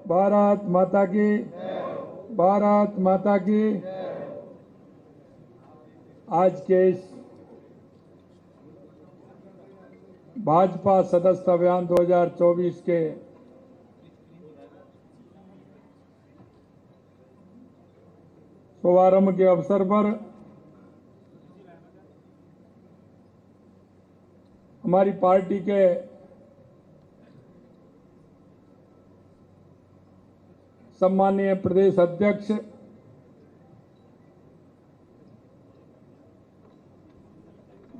भारत माता की, भारत माता की। आज के इस भाजपा सदस्य अभियान 2024 के शुभारंभ के अवसर पर हमारी पार्टी के सम्मानीय प्रदेश अध्यक्ष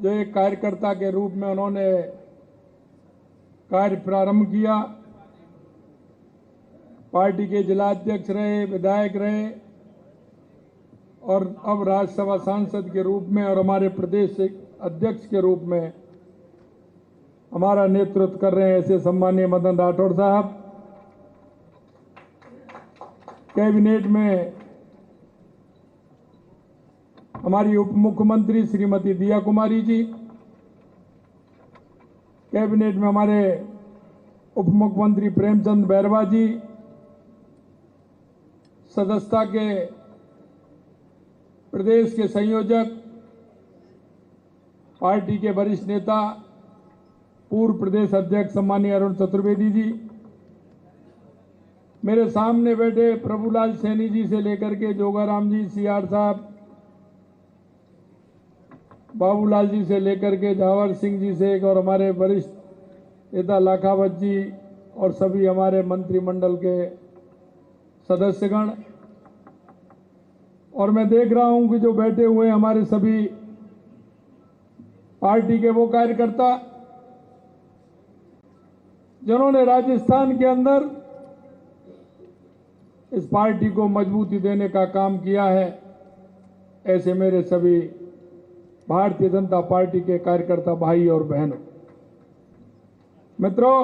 जो एक कार्यकर्ता के रूप में उन्होंने कार्य प्रारंभ किया, पार्टी के जिलाध्यक्ष रहे, विधायक रहे और अब राज्यसभा सांसद के रूप में और हमारे प्रदेश अध्यक्ष के रूप में हमारा नेतृत्व कर रहे हैं ऐसे सम्मानीय मदन राठौड़ साहब। कैबिनेट में हमारी उप मुख्यमंत्री श्रीमती दिया कुमारी जी, कैबिनेट में हमारे उप मुख्यमंत्री प्रेमचंद बैरवा जी, सदस्यता के प्रदेश के संयोजक, पार्टी के वरिष्ठ नेता, पूर्व प्रदेश अध्यक्ष सम्मानीय अरुण चतुर्वेदी जी, मेरे सामने बैठे प्रभुलाल सैनी जी से लेकर के जोगाराम जी, सीआर साहब, बाबूलाल जी से लेकर के जावर सिंह जी से और हमारे वरिष्ठ नेता लाखावत जी और सभी हमारे मंत्रिमंडल के सदस्यगण, और मैं देख रहा हूं कि जो बैठे हुए हमारे सभी पार्टी के वो कार्यकर्ता जिन्होंने राजस्थान के अंदर इस पार्टी को मजबूती देने का काम किया है, ऐसे मेरे सभी भारतीय जनता पार्टी के कार्यकर्ता भाई और बहनों, मित्रों,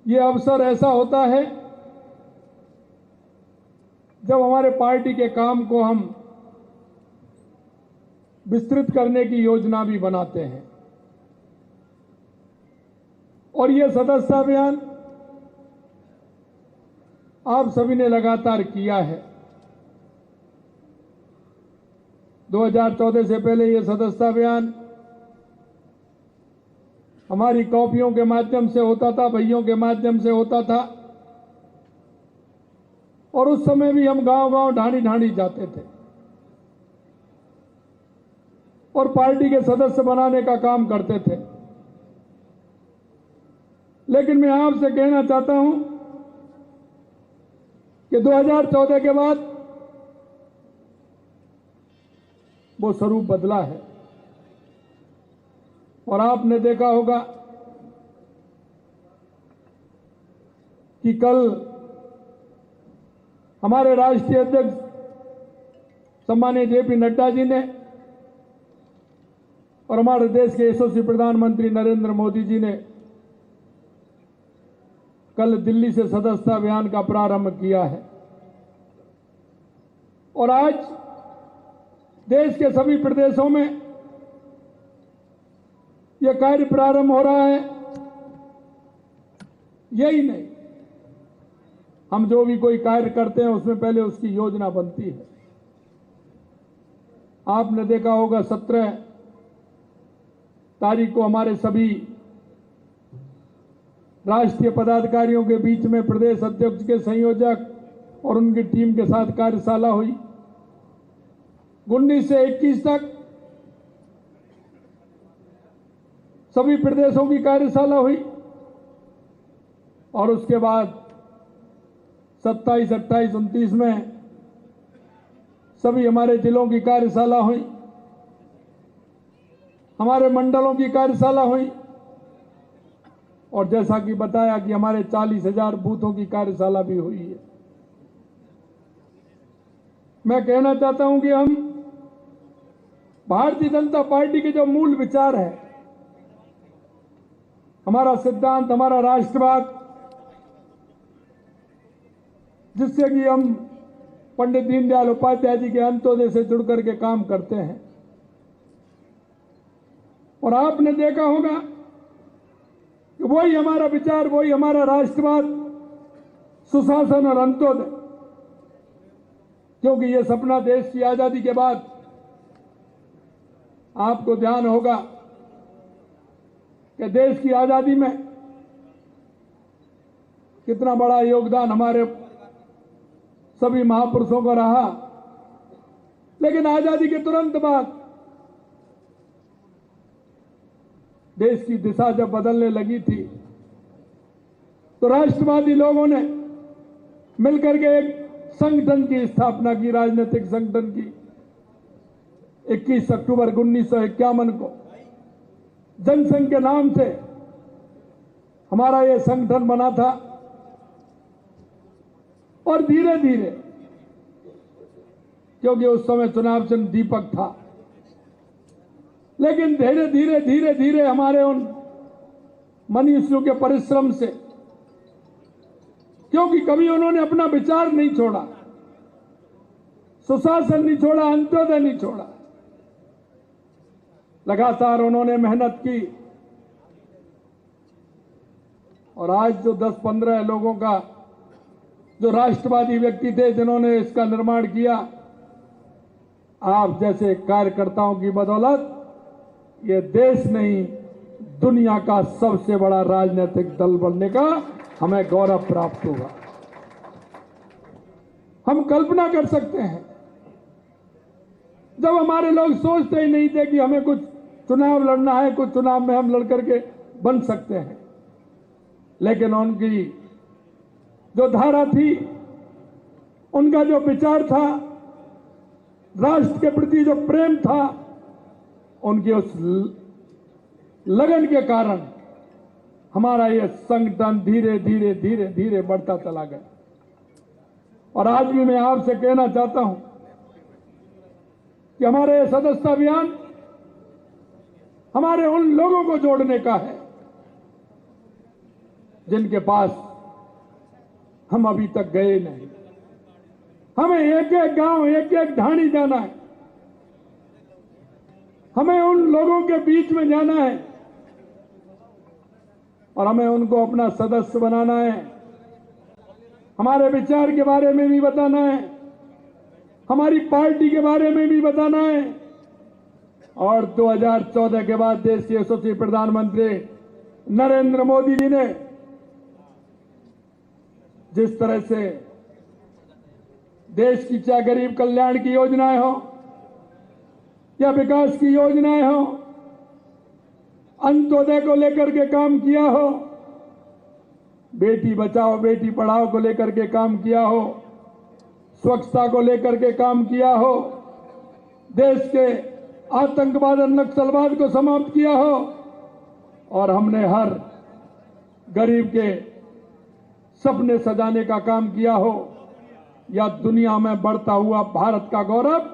ये अवसर ऐसा होता है जब हमारे पार्टी के काम को हम विस्तृत करने की योजना भी बनाते हैं। और ये सदस्यता अभियान आप सभी ने लगातार किया है। 2014 से पहले ये सदस्यता अभियान हमारी कॉपियों के माध्यम से होता था, भइयों के माध्यम से होता था, और उस समय भी हम गांव-गांव, ढाणी-ढाणी जाते थे और पार्टी के सदस्य बनाने का काम करते थे। लेकिन मैं आपसे कहना चाहता हूं कि 2014 के बाद वो स्वरूप बदला है और आपने देखा होगा कि कल हमारे राष्ट्रीय अध्यक्ष सम्मानीय जेपी नड्डा जी ने और हमारे देश के यशस्वी प्रधानमंत्री नरेंद्र मोदी जी ने कल दिल्ली से सदस्यता अभियान का प्रारंभ किया है और आज देश के सभी प्रदेशों में यह कार्य प्रारंभ हो रहा है। यही नहीं, हम जो भी कोई कार्य करते हैं उसमें पहले उसकी योजना बनती है। आपने देखा होगा 17 तारीख को हमारे सभी राष्ट्रीय पदाधिकारियों के बीच में प्रदेश अध्यक्ष के संयोजक और उनकी टीम के साथ कार्यशाला हुई। 19 से 21 तक सभी प्रदेशों की कार्यशाला हुई और उसके बाद 27, 28, 29 में सभी हमारे जिलों की कार्यशाला हुई, हमारे मंडलों की कार्यशाला हुई और जैसा कि बताया कि हमारे 40,000 बूथों की कार्यशाला भी हुई है। मैं कहना चाहता हूं कि हम भारतीय जनता पार्टी के जो मूल विचार है, हमारा सिद्धांत, हमारा राष्ट्रवाद, जिससे कि हम पंडित दीनदयाल उपाध्याय जी के अंत्योदय से जुड़ करके काम करते हैं। और आपने देखा होगा कि कि वही हमारा विचार, वही हमारा राष्ट्रवाद, सुशासन और अंत्योदय, क्योंकि ये सपना देश की आजादी के बाद, आपको ध्यान होगा कि देश की आजादी में कितना बड़ा योगदान हमारे सभी महापुरुषों का रहा, लेकिन आजादी के तुरंत बाद देश की दिशा जब बदलने लगी थी तो राष्ट्रवादी लोगों ने मिलकर के एक संगठन की स्थापना की, राजनीतिक संगठन की। 21 अक्टूबर 1951 को जनसंघ के नाम से हमारा यह संगठन बना था और धीरे धीरे, क्योंकि उस समय चुनाव चिन्ह दीपक था, लेकिन धीरे धीरे धीरे धीरे हमारे उन मनीषियों के परिश्रम से, क्योंकि कभी उन्होंने अपना विचार नहीं छोड़ा, सुशासन नहीं छोड़ा, अंत्योदय नहीं छोड़ा, लगातार उन्होंने मेहनत की और आज जो 10-15 लोगों का जो राष्ट्रवादी व्यक्ति थे जिन्होंने इसका निर्माण किया, आप जैसे कार्यकर्ताओं की बदौलत ये देश नहीं दुनिया का सबसे बड़ा राजनीतिक दल बनने का हमें गौरव प्राप्त होगा। हम कल्पना कर सकते हैं, जब हमारे लोग सोचते ही नहीं थे कि हमें कुछ चुनाव लड़ना है, कुछ चुनाव में हम लड़ करके बन सकते हैं, लेकिन उनकी जो धारा थी, उनका जो विचार था, राष्ट्र के प्रति जो प्रेम था, उनकी उस लगन के कारण हमारा यह संगठन धीरे धीरे धीरे धीरे बढ़ता चला गया। और आज भी मैं आपसे कहना चाहता हूं कि हमारा यह सदस्यता अभियान हमारे उन लोगों को जोड़ने का है जिनके पास हम अभी तक गए नहीं। हमें एक एक गांव, एक एक ढाणी जाना है, हमें उन लोगों के बीच में जाना है और हमें उनको अपना सदस्य बनाना है, हमारे विचार के बारे में भी बताना है, हमारी पार्टी के बारे में भी बताना है। और 2014 के बाद देश के यशस्वी प्रधानमंत्री नरेंद्र मोदी जी ने जिस तरह से देश की, चाहे गरीब कल्याण की योजनाएं हो या विकास की योजनाएं हो, अंत्योदय को लेकर के काम किया हो, बेटी बचाओ बेटी पढ़ाओ को लेकर के काम किया हो, स्वच्छता को लेकर के काम किया हो, देश के आतंकवाद और नक्सलवाद को समाप्त किया हो, और हमने हर गरीब के सपने सजाने का काम किया हो, या दुनिया में बढ़ता हुआ भारत का गौरव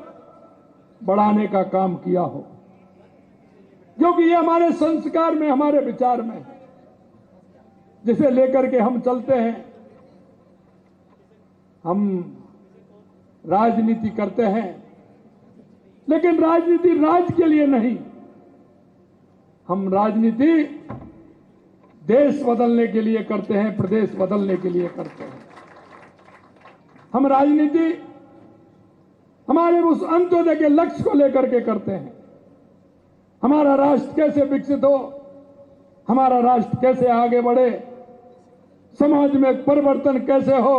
बढ़ाने का काम किया हो, क्योंकि ये हमारे संस्कार में, हमारे विचार में है, जिसे लेकर के हम चलते हैं। हम राजनीति करते हैं, लेकिन राजनीति राज के लिए नहीं, हम राजनीति देश बदलने के लिए करते हैं, प्रदेश बदलने के लिए करते हैं। हम राजनीति हमारे उस अंत्योदय के लक्ष्य को लेकर के करते हैं। हमारा राष्ट्र कैसे विकसित हो, हमारा राष्ट्र कैसे आगे बढ़े, समाज में परिवर्तन कैसे हो,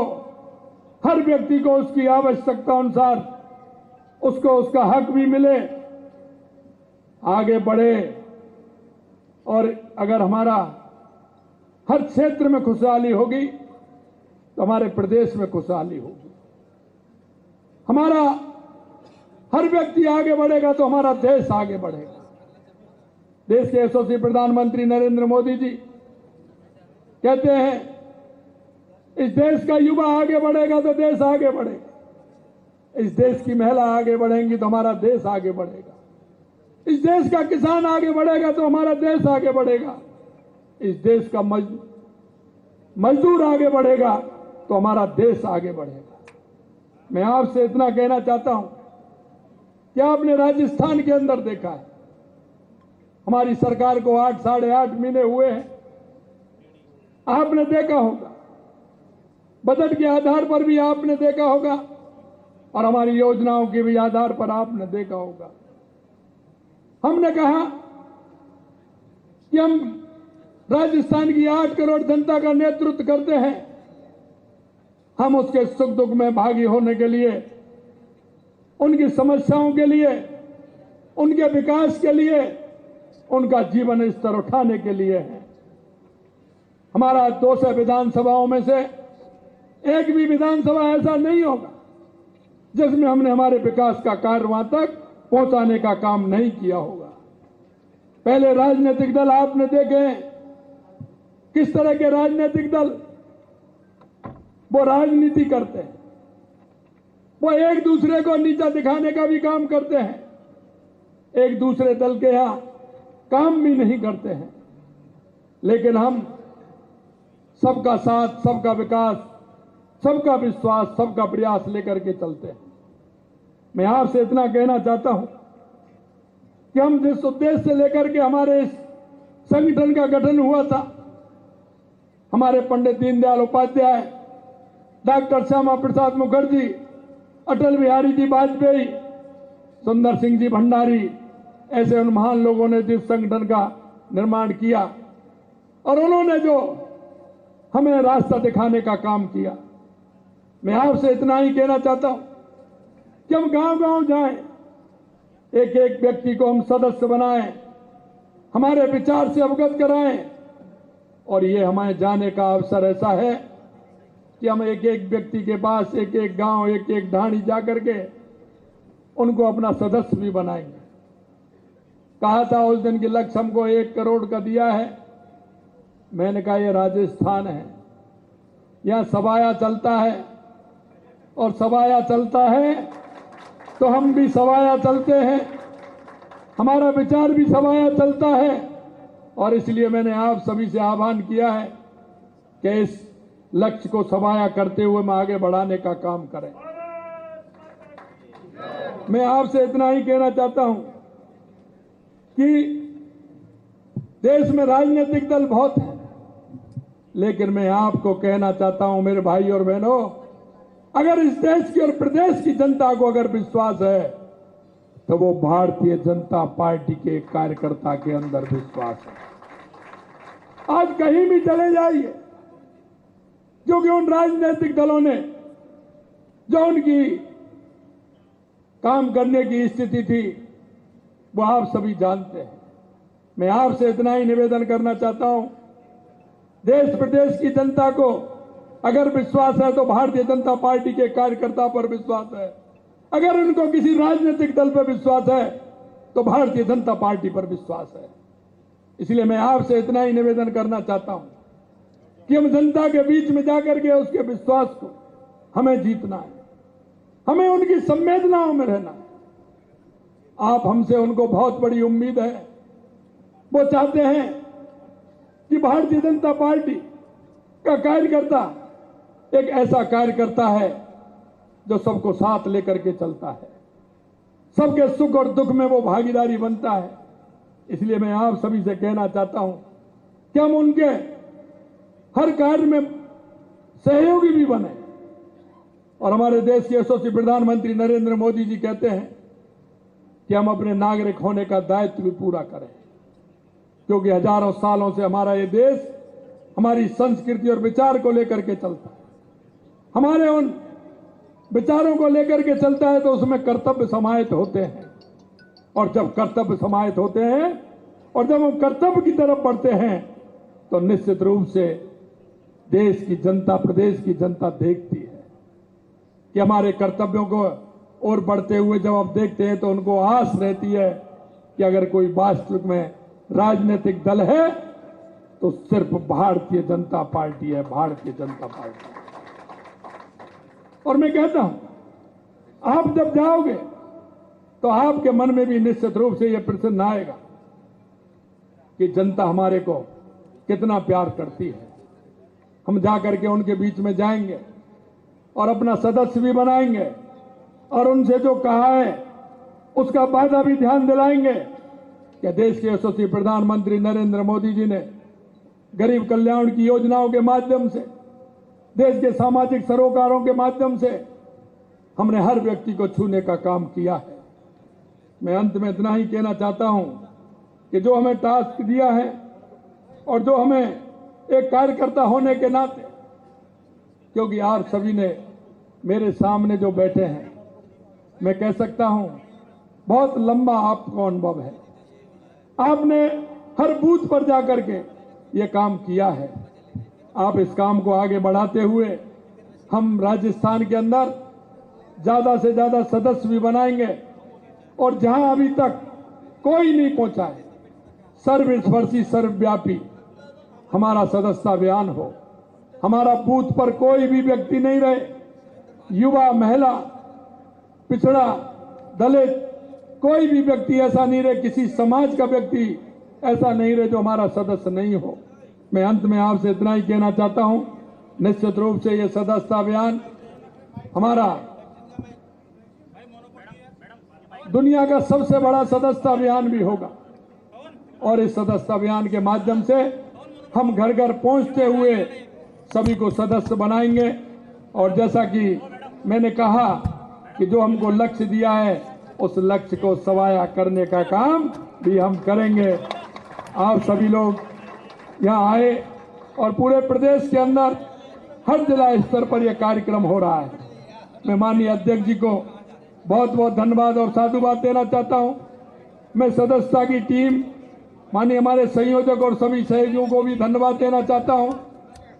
हर व्यक्ति को उसकी आवश्यकता अनुसार उसको उसका हक भी मिले, आगे बढ़े। और अगर हमारा हर क्षेत्र में खुशहाली होगी तो हमारे प्रदेश में खुशहाली होगी। हमारा हर व्यक्ति आगे बढ़ेगा तो हमारा देश आगे बढ़ेगा। देश के यशस्वी प्रधानमंत्री नरेंद्र मोदी जी कहते हैं, इस देश का युवा आगे बढ़ेगा तो देश आगे बढ़ेगा, इस देश की महिला आगे बढ़ेंगी तो हमारा देश आगे बढ़ेगा, इस देश का किसान आगे बढ़ेगा तो हमारा देश आगे बढ़ेगा, इस देश का मजदूर आगे बढ़ेगा तो हमारा देश आगे बढ़ेगा। मैं आपसे इतना कहना चाहता हूं कि आपने राजस्थान के अंदर देखा है, हमारी सरकार को 8 साढ़े 8 महीने हुए हैं, आपने देखा होगा, बजट के आधार पर भी आपने देखा होगा और हमारी योजनाओं के भी आधार पर आपने देखा होगा। हमने कहा कि हम राजस्थान की 8 करोड़ जनता का नेतृत्व करते हैं। हम उसके सुख दुख में भागी होने के लिए, उनकी समस्याओं के लिए, उनके विकास के लिए, उनका जीवन स्तर उठाने के लिए है। हमारा 200 विधानसभाओं में से एक भी विधानसभा ऐसा नहीं होगा जिसमें हमने हमारे विकास का कार्य वहां तक पहुंचाने का काम नहीं किया होगा। पहले राजनीतिक दल आपने देखे हैं, किस तरह के राजनीतिक दल वो राजनीति करते हैं, वो एक दूसरे को नीचा दिखाने का भी काम करते हैं, एक दूसरे दल के यहां काम भी नहीं करते हैं। लेकिन हम सबका साथ, सबका विकास, सबका विश्वास, सबका प्रयास लेकर के चलते हैं। मैं आपसे इतना कहना चाहता हूं कि हम जिस उद्देश्य से लेकर के हमारे इस संगठन का गठन हुआ था, हमारे पंडित दीनदयाल उपाध्याय, डॉक्टर श्यामा प्रसाद मुखर्जी, अटल बिहारी जी वाजपेयी, सुंदर सिंह जी भंडारी, ऐसे उन महान लोगों ने जिस संगठन का निर्माण किया और उन्होंने जो हमें रास्ता दिखाने का काम किया, मैं आपसे इतना ही कहना चाहता हूं कि हम गांव-गांव जाएं, एक एक व्यक्ति को हम सदस्य बनाएं, हमारे विचार से अवगत कराएं और ये हमें जाने का अवसर ऐसा है कि हम एक एक व्यक्ति के पास, एक एक गांव, एक एक ढाणी जाकर के उनको अपना सदस्य भी बनाएंगे। कहा था उस दिन के लक्ष्य हमको 1 करोड़ का दिया है। मैंने कहा ये राजस्थान है, यहां सवाया चलता है और सवाया चलता है तो हम भी सवाया चलते हैं, हमारा विचार भी सवाया चलता है और इसलिए मैंने आप सभी से आह्वान किया है कि इस लक्ष्य को सवाया करते हुए हम आगे बढ़ाने का काम करें। मैं आपसे इतना ही कहना चाहता हूं कि देश में राजनीतिक दल बहुत हैं, लेकिन मैं आपको कहना चाहता हूं मेरे भाई और बहनों, अगर इस देश की और प्रदेश की जनता को अगर विश्वास है तो वो भारतीय जनता पार्टी के कार्यकर्ता के अंदर विश्वास है। आज कहीं भी चले जाइए, क्योंकि उन राजनीतिक दलों ने जो उनकी काम करने की स्थिति थी वो आप सभी जानते हैं। मैं आपसे इतना ही निवेदन करना चाहता हूं, देश प्रदेश की जनता को अगर विश्वास है तो भारतीय जनता पार्टी के कार्यकर्ता पर विश्वास है, अगर उनको किसी राजनीतिक दल पर विश्वास है तो भारतीय जनता पार्टी पर विश्वास है। इसलिए मैं आपसे इतना ही निवेदन करना चाहता हूं कि हम जनता के बीच में जाकर के उसके विश्वास को हमें जीतना है, हमें उनकी संवेदनाओं में रहना है। आप हमसे उनको बहुत बड़ी उम्मीद है, वो चाहते हैं कि भारतीय जनता पार्टी का कार्यकर्ता एक ऐसा कार्यकर्ता है जो सबको साथ लेकर के चलता है, सबके सुख और दुख में वो भागीदारी बनता है। इसलिए मैं आप सभी से कहना चाहता हूं कि हम उनके हर कार्य में सहयोगी भी बने और हमारे देश के यशस्वी प्रधानमंत्री नरेंद्र मोदी जी कहते हैं कि हम अपने नागरिक होने का दायित्व भी पूरा करें, क्योंकि हजारों सालों से हमारा ये देश हमारी संस्कृति और विचार को लेकर के चलता है। हमारे उन विचारों को लेकर के चलता है तो उसमें कर्तव्य समाहित होते हैं, और जब कर्तव्य समाहित होते हैं और जब हम कर्तव्य की तरफ बढ़ते हैं तो निश्चित रूप से देश की जनता, प्रदेश की जनता देखती है कि हमारे कर्तव्यों को और बढ़ते हुए जब आप देखते हैं तो उनको आस रहती है कि अगर कोई वास्तविक में राजनीतिक दल है तो सिर्फ भारतीय जनता पार्टी है, भारतीय जनता पार्टी। और मैं कहता हूं आप जब जाओगे तो आपके मन में भी निश्चित रूप से यह प्रश्न आएगा कि जनता हमारे को कितना प्यार करती है। हम जाकर के उनके बीच में जाएंगे और अपना सदस्य भी बनाएंगे और उनसे जो कहा है उसका वादा भी ध्यान दिलाएंगे कि देश के यशस्वी प्रधानमंत्री नरेंद्र मोदी जी ने गरीब कल्याण की योजनाओं के माध्यम से, देश के सामाजिक सरोकारों के माध्यम से हमने हर व्यक्ति को छूने का काम किया है। मैं अंत में इतना ही कहना चाहता हूं कि जो हमें टास्क दिया है और जो हमें एक कार्यकर्ता होने के नाते, क्योंकि आप सभी ने मेरे सामने जो बैठे हैं, मैं कह सकता हूं बहुत लंबा आपको अनुभव है। आपने हर बूथ पर जाकर के ये काम किया है। आप इस काम को आगे बढ़ाते हुए हम राजस्थान के अंदर ज्यादा से ज्यादा सदस्य भी बनाएंगे और जहां अभी तक कोई नहीं पहुंचा है, सर्वस्पर्शी सर्वव्यापी हमारा सदस्यता अभियान हो। हमारा बूथ पर कोई भी व्यक्ति नहीं रहे, युवा, महिला, पिछड़ा, दलित, कोई भी व्यक्ति ऐसा नहीं रहे, किसी समाज का व्यक्ति ऐसा नहीं रहे जो हमारा सदस्य नहीं हो। मैं अंत में आपसे इतना ही कहना चाहता हूं, निश्चित रूप से ये सदस्यता अभियान हमारा दुनिया का सबसे बड़ा सदस्यता अभियान भी होगा और इस सदस्यता अभियान के माध्यम से हम घर घर पहुंचते हुए सभी को सदस्य बनाएंगे। और जैसा कि मैंने कहा कि जो हमको लक्ष्य दिया है, उस लक्ष्य को सवाया करने का काम भी हम करेंगे। आप सभी लोग यहाँ आए और पूरे प्रदेश के अंदर हर जिला स्तर पर यह कार्यक्रम हो रहा है। मैं माननीय अध्यक्ष जी को बहुत बहुत धन्यवाद और साधुवाद देना चाहता हूं। मैं सदस्यता की टीम, माननीय हमारे संयोजक और सभी सहयोगियों को भी धन्यवाद देना चाहता हूं।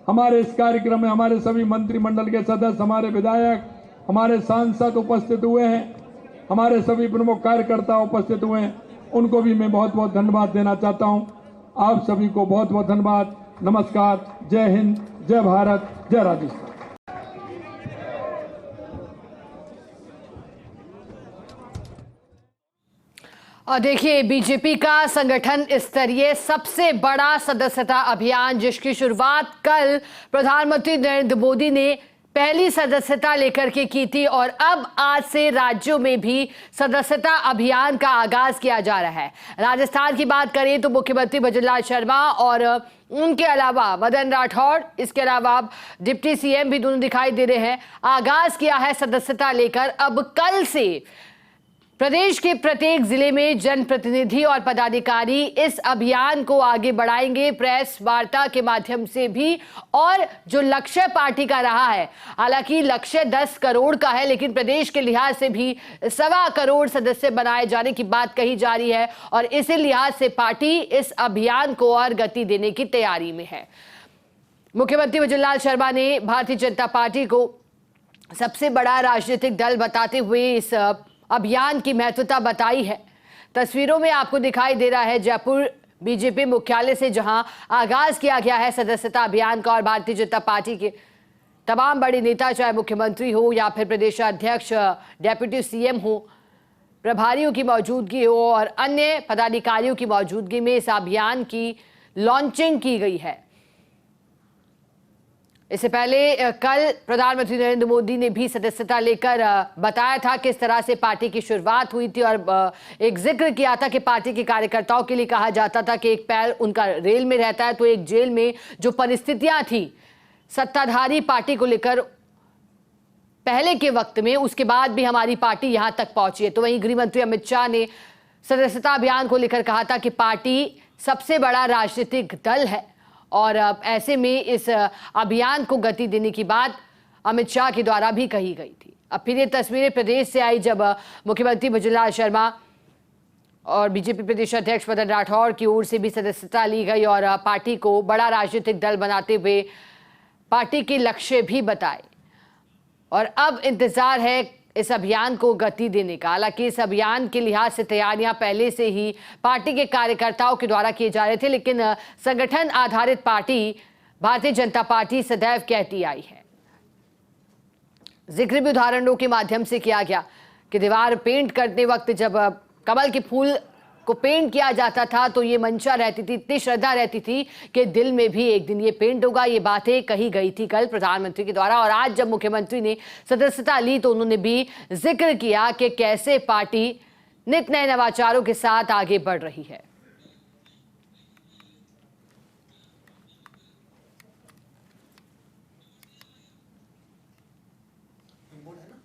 हमारे इस कार्यक्रम में हमारे सभी मंत्रिमंडल के सदस्य, हमारे विधायक, हमारे सांसद उपस्थित हुए हैं, हमारे सभी प्रमुख कार्यकर्ता उपस्थित हुए हैं, उनको भी मैं बहुत बहुत धन्यवाद देना चाहता हूं। आप सभी को बहुत बहुत धन्यवाद। नमस्कार, जय हिंद, जय भारत, जय राजस्थान। और देखिए, बीजेपी का संगठन स्तरीय सबसे बड़ा सदस्यता अभियान, जिसकी शुरुआत कल प्रधानमंत्री नरेंद्र मोदी ने पहली सदस्यता लेकर के की थी और अब आज से राज्यों में भी सदस्यता अभियान का आगाज किया जा रहा है। राजस्थान की बात करें तो मुख्यमंत्री भजनलाल शर्मा और उनके अलावा मदन राठौड़, इसके अलावा डिप्टी सीएम भी दोनों दिखाई दे रहे हैं। आगाज किया है सदस्यता लेकर। अब कल से प्रदेश के प्रत्येक जिले में जनप्रतिनिधि और पदाधिकारी इस अभियान को आगे बढ़ाएंगे, प्रेस वार्ता के माध्यम से भी। और जो लक्ष्य पार्टी का रहा है, हालांकि लक्ष्य 10 करोड़ का है, लेकिन प्रदेश के लिहाज से भी 1.25 करोड़ सदस्य बनाए जाने की बात कही जा रही है और इसी लिहाज से पार्टी इस अभियान को और गति देने की तैयारी में है। मुख्यमंत्री भजनलाल शर्मा ने भारतीय जनता पार्टी को सबसे बड़ा राजनीतिक दल बताते हुए इस अभियान की महत्वता बताई है। तस्वीरों में आपको दिखाई दे रहा है जयपुर बीजेपी मुख्यालय से, जहां आगाज किया गया है सदस्यता अभियान का और भारतीय जनता पार्टी के तमाम बड़े नेता, चाहे मुख्यमंत्री हो या फिर प्रदेशाध्यक्ष, डेप्यूटी सीएम हो, प्रभारियों की मौजूदगी हो और अन्य पदाधिकारियों की मौजूदगी में इस अभियान की लॉन्चिंग की गई है। इससे पहले कल प्रधानमंत्री नरेंद्र मोदी ने भी सदस्यता लेकर बताया था किस तरह से पार्टी की शुरुआत हुई थी और एक जिक्र किया था कि पार्टी के कार्यकर्ताओं के लिए कहा जाता था कि एक पैर उनका रेल में रहता है, तो एक जेल में जो परिस्थितियां थी सत्ताधारी पार्टी को लेकर पहले के वक्त में, उसके बाद भी हमारी पार्टी यहां तक पहुंची है। तो वहीं गृह मंत्री अमित शाह ने सदस्यता अभियान को लेकर कहा था कि पार्टी सबसे बड़ा राजनीतिक दल है और ऐसे में इस अभियान को गति देने की बात अमित शाह के द्वारा भी कही गई थी। अब फिर ये तस्वीरें प्रदेश से आई जब मुख्यमंत्री भजनलाल शर्मा और बीजेपी प्रदेश अध्यक्ष मदन राठौड़ की ओर से भी सदस्यता ली गई और पार्टी को बड़ा राजनीतिक दल बनाते हुए पार्टी के लक्ष्य भी बताए। और अब इंतजार है इस अभियान को गति देने का। हालांकि इस अभियान के लिहाज से तैयारियां पहले से ही पार्टी के कार्यकर्ताओं के द्वारा किए जा रहे थे, लेकिन संगठन आधारित पार्टी भारतीय जनता पार्टी सदैव कहती आई है। जिक्र भी उदाहरणों के माध्यम से किया गया कि दीवार पेंट करते वक्त जब कमल के फूल को पेंट किया जाता था तो ये मंशा रहती थी, इतनी श्रद्धा रहती थी कि दिल में भी एक दिन ये पेंट होगा। ये बातें कही गई थी कल प्रधानमंत्री के द्वारा। और आज जब मुख्यमंत्री ने सदस्यता ली तो उन्होंने भी जिक्र किया कि कैसे पार्टी नित नए नवाचारों के साथ आगे बढ़ रही है। रिपोर्ट है ना।